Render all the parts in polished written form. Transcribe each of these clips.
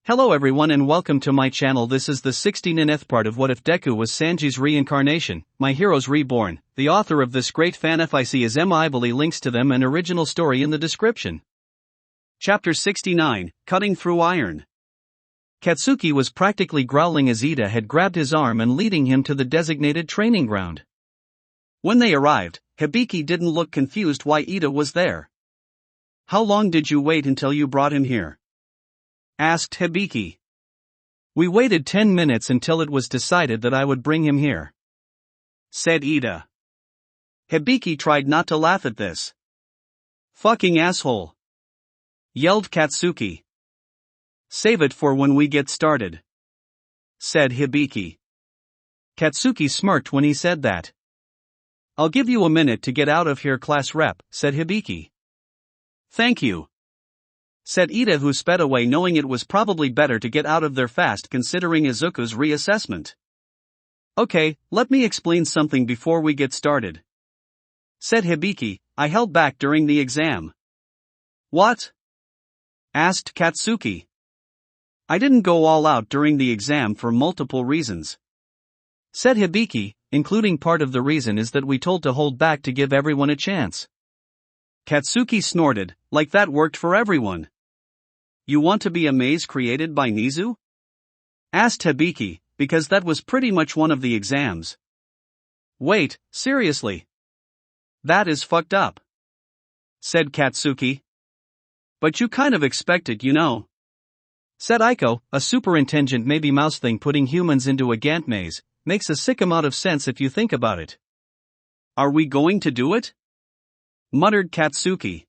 Hello everyone and welcome to my channel. This is the 69th part of What If Deku Was Sanji's Reincarnation, My Heroes Reborn. The author of this great fanfic is Emily. Links to them and original story in the description. Chapter 69, Cutting Through Iron. Katsuki was practically growling as Ida had grabbed his arm and leading him to the designated training ground. When they arrived, Hibiki didn't look confused why Ida was there. "How long did you wait until you brought him here?" asked Hibiki. "We waited 10 minutes until it was decided that I would bring him here," said Ida. Hibiki tried not to laugh at this. "Fucking asshole!" yelled Katsuki. "Save it for when we get started," said Hibiki. Katsuki smirked when he said that. "I'll give you a minute to get out of here, class rep," said Hibiki. "Thank you," said Ida, who sped away knowing it was probably better to get out of there fast considering Izuku's reassessment. "Okay, let me explain something before we get started," said Hibiki. "I held back during the exam." "What?" asked Katsuki. "I didn't go all out during the exam for multiple reasons," said Hibiki, including part of the reason is that we told to hold back to give everyone a chance. Katsuki snorted, like that worked for everyone. "You want to be a maze created by Nizu?" asked Hibiki, because that was pretty much one of the exams. "Wait, seriously? That is fucked up," said Katsuki. "But you kind of expect it, you know," said Aiko. "A superintendent maybe mouse thing putting humans into a Gantt maze makes a sick amount of sense if you think about it." "Are we going to do it?" muttered Katsuki.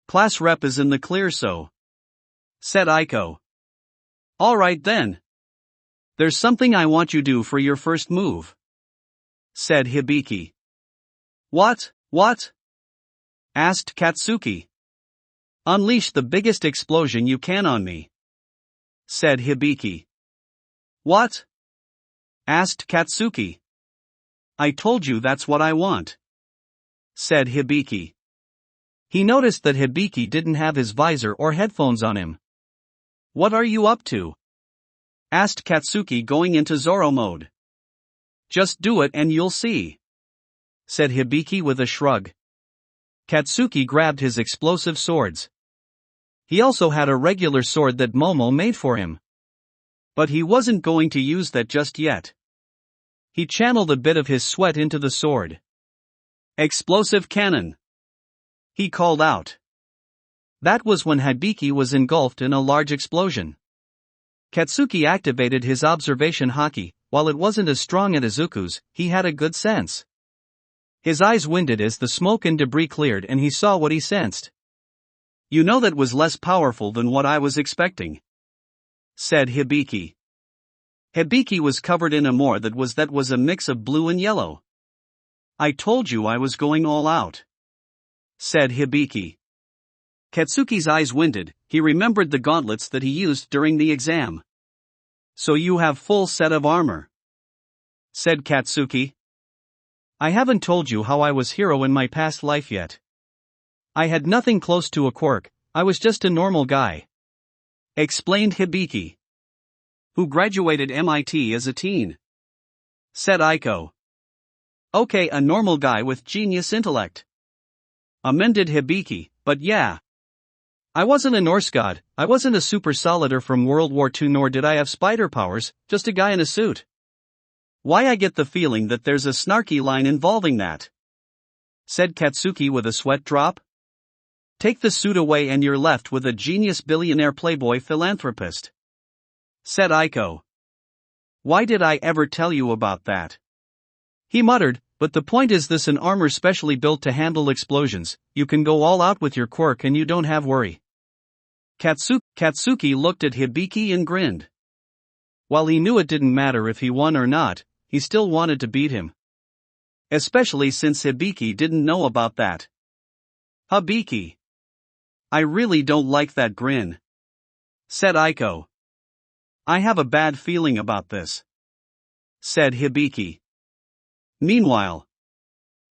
"Class rep is in the clear, so," said Aiko. "Alright then. There's something I want you to do for your first move," said Hibiki. What? asked Katsuki. "Unleash the biggest explosion you can on me," said Hibiki. "What?" asked Katsuki. "I told you that's what I want," said Hibiki. He noticed that Hibiki didn't have his visor or headphones on him. "What are you up to?" asked Katsuki, going into Zoro mode. "Just do it and you'll see," said Hibiki with a shrug. Katsuki grabbed his explosive swords. He also had a regular sword that Momo made for him. But he wasn't going to use that just yet. He channeled a bit of his sweat into the sword. "Explosive cannon," he called out. That was when Hibiki was engulfed in a large explosion. Katsuki activated his observation haki. While it wasn't as strong as Izuku's, he had a good sense. His eyes winded as the smoke and debris cleared and he saw what he sensed. "You know, that was less powerful than what I was expecting," said Hibiki. Hibiki was covered in a more that was a mix of blue and yellow. "I told you I was going all out," said Hibiki. Katsuki's eyes winded. He remembered the gauntlets that he used during the exam. "So you have full set of armor," said Katsuki. "I haven't told you how I was hero in my past life yet. I had nothing close to a quirk, I was just a normal guy," explained Hibiki. "Who graduated MIT as a teen," said Aiko. "Okay, a normal guy with genius intellect," amended Hibiki, "but yeah. I wasn't a Norse god, I wasn't a super solider from World War II, nor did I have spider powers, just a guy in a suit. Why, I get the feeling that there's a snarky line involving that," said Katsuki with a sweat drop. "Take the suit away and you're left with a genius billionaire playboy philanthropist," said Aiko. "Why did I ever tell you about that?" he muttered. "But the point is this: an armor specially built to handle explosions, you can go all out with your quirk and you don't have worry." Katsuki looked at Hibiki and grinned. While he knew it didn't matter if he won or not, he still wanted to beat him. Especially since Hibiki didn't know about that. "Hibiki, I really don't like that grin," said Aiko. "I have a bad feeling about this," said Hibiki. Meanwhile,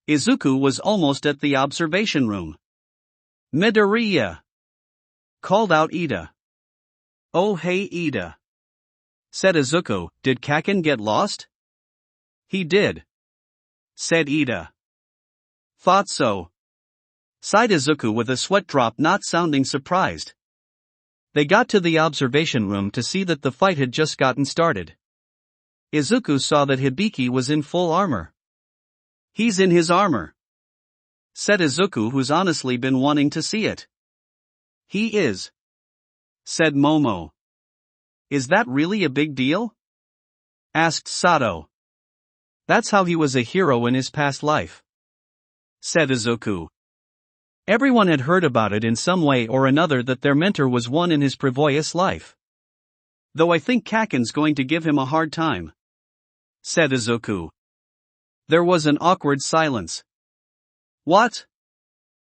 Izuku was almost at the observation room. "Midoriya," called out Ida. Oh hey Ida, said Izuku, did Kaken get lost? He did, said Ida. Thought so, sighed Izuku with a sweat drop, not sounding surprised. They got to the observation room to see that the fight had just gotten started. Izuku saw that Hibiki was in full armor. He's in his armor, said Izuku, who's honestly been wanting to see it. He is, said Momo. Is that really a big deal? Asked Sato. That's how he was a hero in his past life, said Izuku. Everyone had heard about it in some way or another, that their mentor was one in his previous life. Though I think Kaken's going to give him a hard time, said Izuku. There was an awkward silence. What?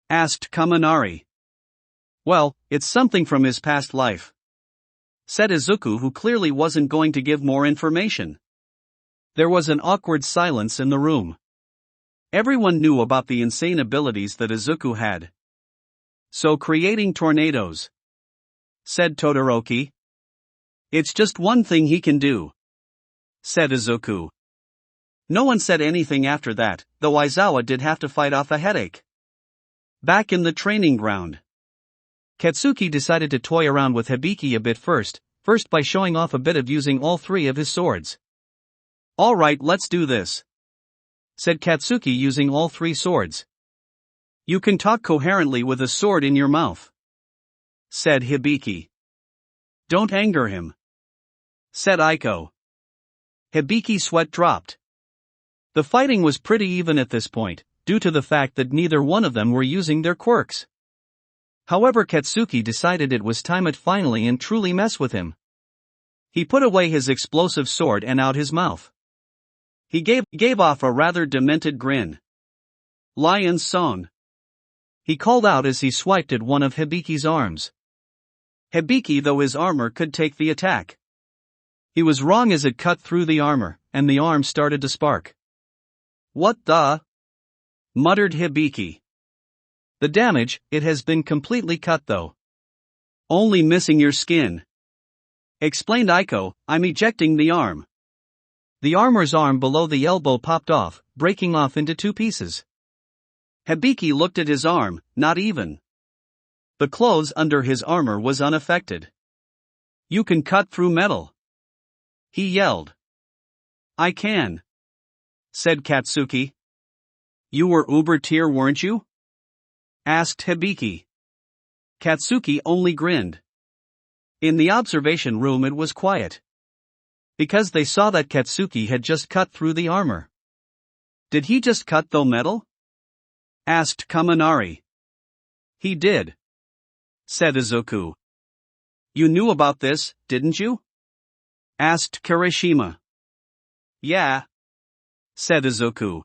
Asked Kaminari. Well, it's something from his past life, said Izuku, who clearly wasn't going to give more information. There was an awkward silence in the room. Everyone knew about the insane abilities that Izuku had. So creating tornadoes, said Todoroki. It's just one thing he can do, said Izuku. No one said anything after that, though Aizawa did have to fight off a headache. Back in the training ground, Katsuki decided to toy around with Hibiki a bit first by showing off a bit of using all three of his swords. Alright, let's do this, said Katsuki, using all three swords. You can talk coherently with a sword in your mouth, said Hibiki. Don't anger him, said Aiko. Hibiki's sweat dropped. The fighting was pretty even at this point, due to the fact that neither one of them were using their quirks. However, Katsuki decided it was time to finally and truly mess with him. He put away his explosive sword and out his mouth. He gave off a rather demented grin. Lion's song, he called out as he swiped at one of Hibiki's arms. Hibiki, though his armor could take the attack, he was wrong as it cut through the armor, and the arm started to spark. What the? Muttered Hibiki. The damage, it has been completely cut though. Only missing your skin, explained Aiko. I'm ejecting the arm. The armor's arm below the elbow popped off, breaking off into two pieces. Hibiki looked at his arm, not even. The clothes under his armor was unaffected. You can cut through metal, he yelled. I can, said Katsuki. You were uber tier, weren't you? Asked Hibiki. Katsuki only grinned. In the observation room it was quiet, because they saw that Katsuki had just cut through the armor. Did he just cut through metal? Asked Kaminari. He did, said Izuku. You knew about this, didn't you? Asked Kirishima. Yeah, said Izuku.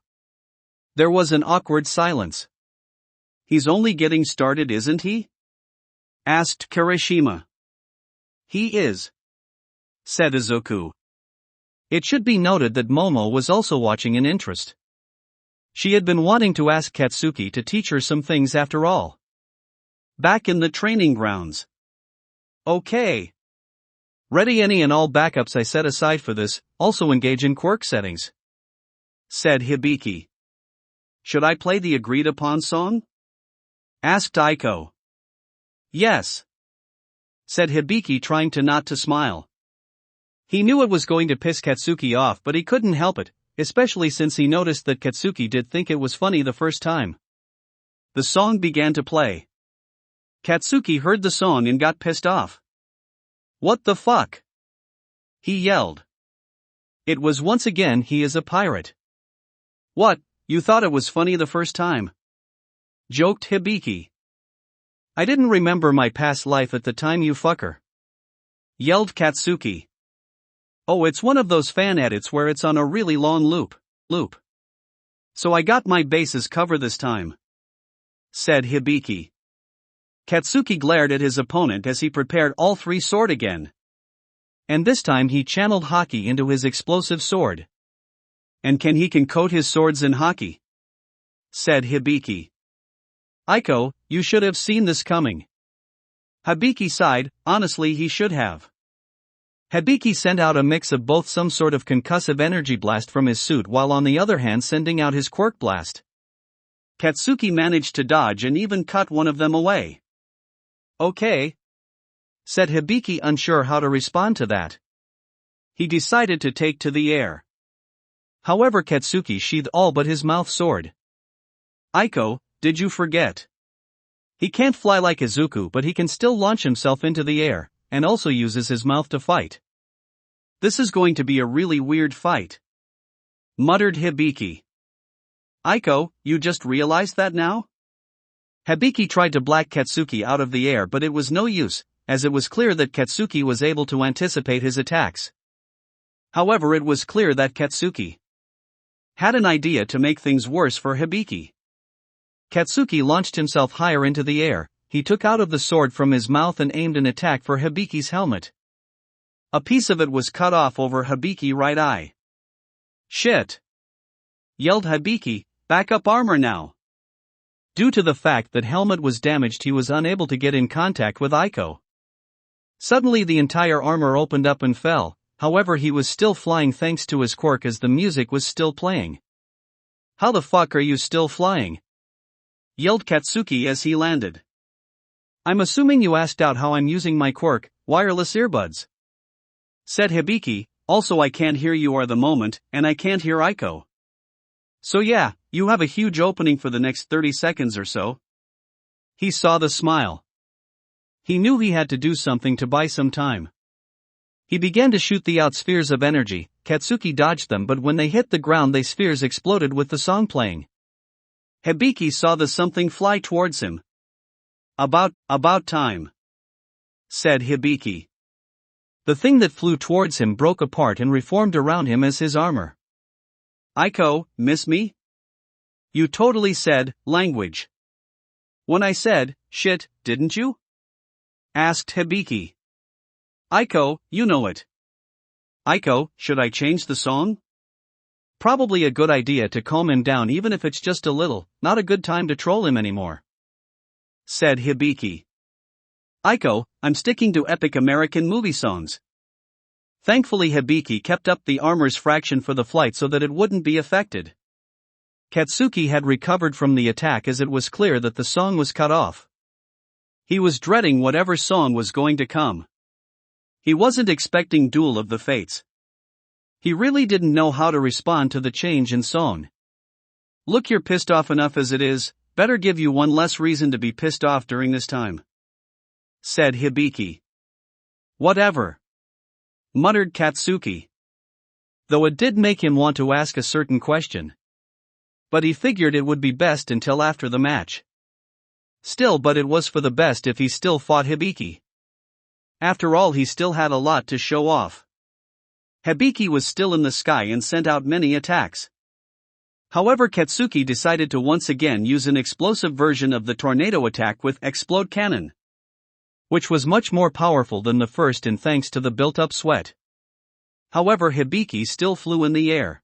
There was an awkward silence. He's only getting started, isn't he? Asked Kirishima. He is, said Izuku. It should be noted that Momo was also watching in interest. She had been wanting to ask Katsuki to teach her some things after all. Back in the training grounds. Okay. Ready any and all backups I set aside for this, also engage in quirk settings, said Hibiki. Should I play the agreed upon song? Asked Aiko. Yes, said Hibiki, trying to not to smile. He knew it was going to piss Katsuki off, but he couldn't help it, especially since he noticed that Katsuki did think it was funny the first time. The song began to play. Katsuki heard the song and got pissed off. What the fuck? He yelled. It was once again he is a pirate. What, you thought it was funny the first time? Joked Hibiki. I didn't remember my past life at the time, you fucker. Yelled Katsuki. Oh, it's one of those fan edits where it's on a really long loop. So I got my bases covered this time, said Hibiki. Katsuki glared at his opponent as he prepared all three sword again. And this time he channeled Haki into his explosive sword. And he can coat his swords in Haki, said Hibiki. Aiko, you should have seen this coming. Hibiki sighed, honestly he should have. Hibiki sent out a mix of both some sort of concussive energy blast from his suit while on the other hand sending out his quirk blast. Katsuki managed to dodge and even cut one of them away. Okay, said Hibiki, unsure how to respond to that. He decided to take to the air. However, Katsuki sheathed all but his mouth sword. Aiko, did you forget? He can't fly like Izuku, but he can still launch himself into the air, and also uses his mouth to fight. This is going to be a really weird fight, muttered Hibiki. Aiko, you just realized that now? Hibiki tried to black Katsuki out of the air, but it was no use, as it was clear that Katsuki was able to anticipate his attacks. However, it was clear that Katsuki had an idea to make things worse for Hibiki. Katsuki launched himself higher into the air. He took out of the sword from his mouth and aimed an attack for Hibiki's helmet. A piece of it was cut off over Hibiki's right eye. Shit! Yelled Hibiki, back up armor now. Due to the fact that helmet was damaged, he was unable to get in contact with Aiko. Suddenly the entire armor opened up and fell, however he was still flying thanks to his quirk as the music was still playing. How the fuck are you still flying? Yelled Katsuki as he landed. I'm assuming you asked out how I'm using my quirk, wireless earbuds, said Hibiki. Also I can't hear you at the moment, and I can't hear Aiko. So yeah, you have a huge opening for the next 30 seconds or so. He saw the smile. He knew he had to do something to buy some time. He began to shoot the out spheres of energy. Katsuki dodged them, but when they hit the ground the spheres exploded with the song playing. Hibiki saw the something fly towards him. About time, said Hibiki. The thing that flew towards him broke apart and reformed around him as his armor. Aiko, miss me? You totally said, language. When I said, shit, didn't you? Asked Hibiki. Aiko, you know it. Aiko, should I change the song? Probably a good idea to calm him down, even if it's just a little. Not a good time to troll him anymore, said Hibiki. Aiko, I'm sticking to epic American movie songs. Thankfully Hibiki kept up the armor's fraction for the flight so that it wouldn't be affected. Katsuki had recovered from the attack as it was clear that the song was cut off. He was dreading whatever song was going to come. He wasn't expecting Duel of the Fates. He really didn't know how to respond to the change in song. Look, you're pissed off enough as it is, better give you one less reason to be pissed off during this time, said Hibiki. Whatever, muttered Katsuki. Though it did make him want to ask a certain question. But he figured it would be best until after the match. Still, but it was for the best if he still fought Hibiki. After all, he still had a lot to show off. Hibiki was still in the sky and sent out many attacks. However, Katsuki decided to once again use an explosive version of the tornado attack with Explode Cannon, which was much more powerful than the first and thanks to the built-up sweat. However, Hibiki still flew in the air.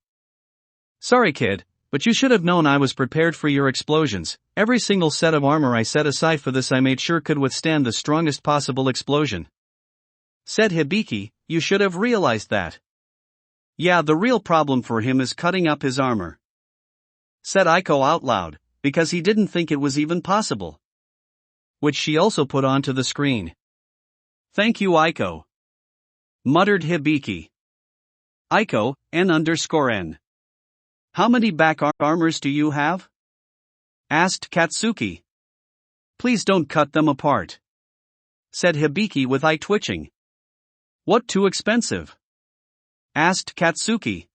Sorry kid, but you should have known I was prepared for your explosions. Every single set of armor I set aside for this I made sure could withstand the strongest possible explosion, said Hibiki. You should have realized that. Yeah, the real problem for him is cutting up his armor, said Aiko out loud, because he didn't think it was even possible. Which she also put onto the screen. Thank you Aiko, muttered Hibiki. Aiko, N_N. How many back armors do you have? Asked Katsuki. Please don't cut them apart, said Hibiki with eye twitching. What, too expensive? Asked Katsuki.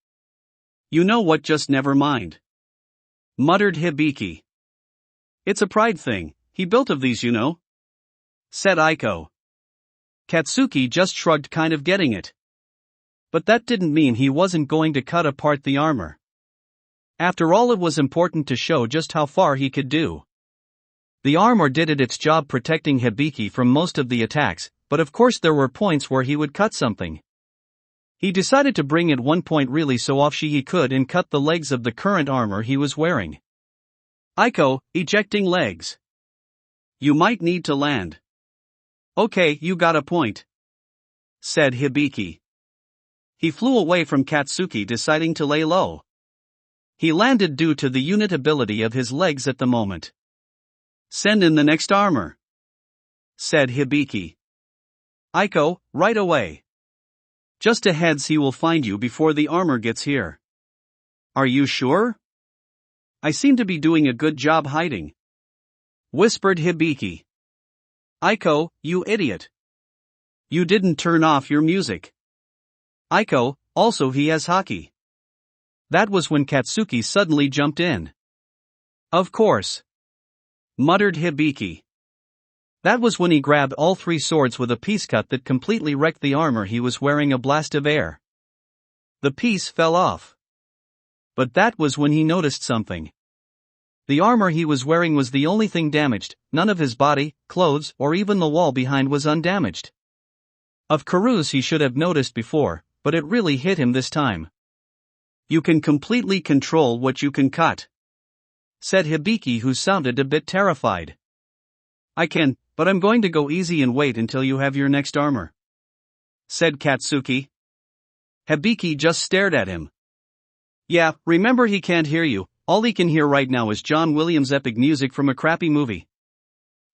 You know what, just never mind, muttered Hibiki. It's a pride thing, he built of these, you know, said Aiko. Katsuki just shrugged, kind of getting it. But that didn't mean he wasn't going to cut apart the armor. After all, it was important to show just how far he could do. The armor did its job protecting Hibiki from most of the attacks, but of course there were points where he would cut something. He decided to bring at one point really so off he could and cut the legs of the current armor he was wearing. Aiko, ejecting legs. You might need to land, Okay, you got a point, said Hibiki. He flew away from Katsuki, deciding to lay low. He landed due to the unit ability of his legs at the moment. Send in the next armor, said Hibiki. Aiko, right away. Just a heads, he will find you before the armor gets here. Are you sure? I seem to be doing a good job hiding, whispered Hibiki. Aiko, you idiot. You didn't turn off your music. Aiko, also he has haki. That was when Katsuki suddenly jumped in. Of course, muttered Hibiki. That was when he grabbed all three swords with a piece cut that completely wrecked the armor he was wearing. A blast of air. The piece fell off. But that was when he noticed something. The armor he was wearing was the only thing damaged, none of his body, clothes, or even the wall behind was undamaged. Of Karu's he should have noticed before, but it really hit him this time. You can completely control what you can cut, said Hibiki, who sounded a bit terrified. I can, but I'm going to go easy and wait until you have your next armor, said Katsuki. Hibiki just stared at him. Yeah, remember he can't hear you, all he can hear right now is John Williams' epic music from a crappy movie,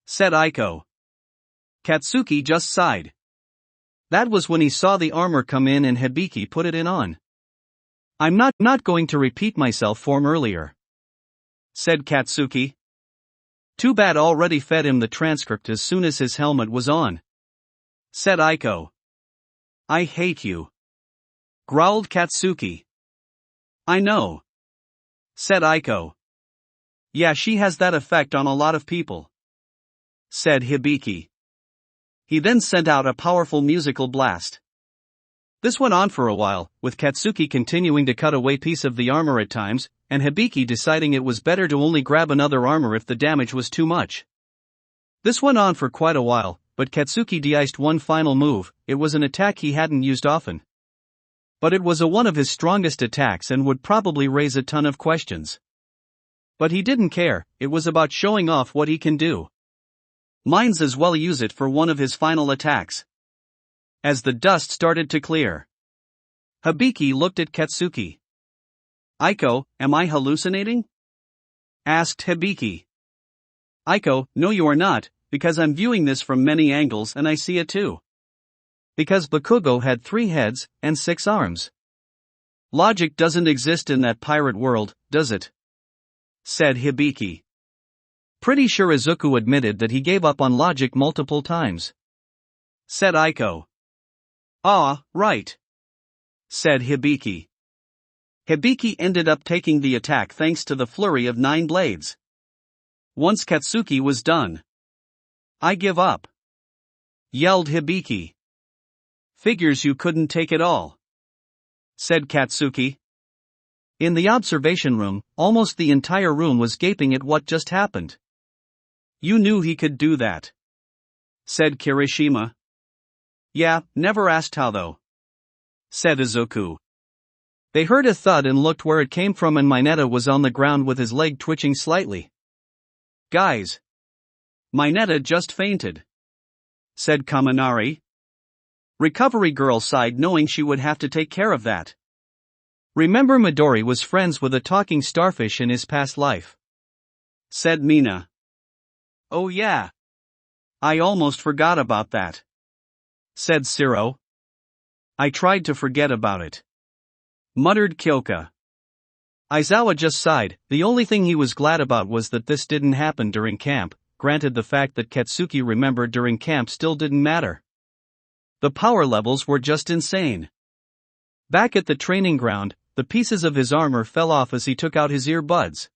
said Aiko. Katsuki just sighed. That was when he saw the armor come in and Hibiki put it in on. I'm not going to repeat myself from earlier, said Katsuki. Too bad, already fed him the transcript as soon as his helmet was on, said Aiko. I hate you, growled Katsuki. I know, said Aiko. Yeah, she has that effect on a lot of people, said Hibiki. He then sent out a powerful musical blast. This went on for a while, with Katsuki continuing to cut away piece of the armor at times, and Hibiki deciding it was better to only grab another armor if the damage was too much. This went on for quite a while, but Katsuki de-iced one final move. It was an attack he hadn't used often. But it was one of his strongest attacks and would probably raise a ton of questions. But he didn't care, it was about showing off what he can do. Might as well use it for one of his final attacks. As the dust started to clear, Hibiki looked at Katsuki. Aiko, am I hallucinating? Asked Hibiki. Aiko, no you are not, because I'm viewing this from many angles and I see it too. Because Bakugo had 3 heads and 6 arms. Logic doesn't exist in that pirate world, does it? Said Hibiki. Pretty sure Izuku admitted that he gave up on logic multiple times, said Aiko. Ah, right, said Hibiki. Hibiki ended up taking the attack thanks to the flurry of 9 blades. Once Katsuki was done. I give up, yelled Hibiki. Figures you couldn't take it all, said Katsuki. In the observation room, almost the entire room was gaping at what just happened. You knew he could do that, said Kirishima. Yeah, never asked how though, said Izuku. They heard a thud and looked where it came from, and Mineta was on the ground with his leg twitching slightly. Guys, Mineta just fainted, said Kaminari. Recovery Girl sighed, knowing she would have to take care of that. Remember, Midori was friends with a talking starfish in his past life, said Mina. Oh yeah. I almost forgot about that, said Siro. I tried to forget about it, muttered Kyoka. Aizawa just sighed. The only thing he was glad about was that this didn't happen during camp. Granted, the fact that Katsuki remembered during camp still didn't matter. The power levels were just insane. Back at the training ground, the pieces of his armor fell off as he took out his earbuds.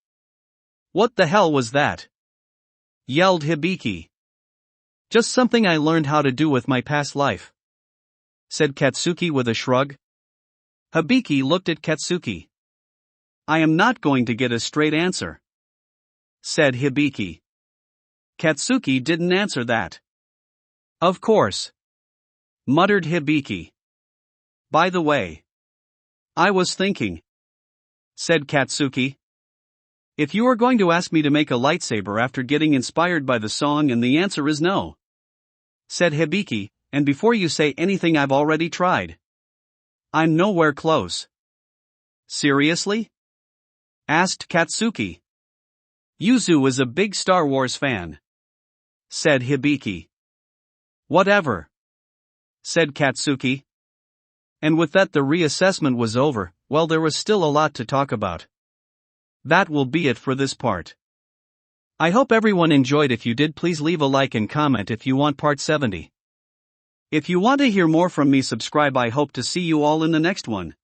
What the hell was that? Yelled Hibiki. Just something I learned how to do with my past life, said Katsuki with a shrug. Hibiki looked at Katsuki. I am not going to get a straight answer, said Hibiki. Katsuki didn't answer that. Of course, muttered Hibiki. By the way, I was thinking, said Katsuki. If you are going to ask me to make a lightsaber after getting inspired by the song and the answer is no, said Hibiki, and before you say anything I've already tried. I'm nowhere close. Seriously? Asked Katsuki. Yuzu is a big Star Wars fan, said Hibiki. Whatever, said Katsuki. And with that the reassessment was over. Well, there was still a lot to talk about. That will be it for this part. I hope everyone enjoyed. If you did, please leave a like and comment if you want part 70. If you want to hear more from me, subscribe. I hope to see you all in the next one.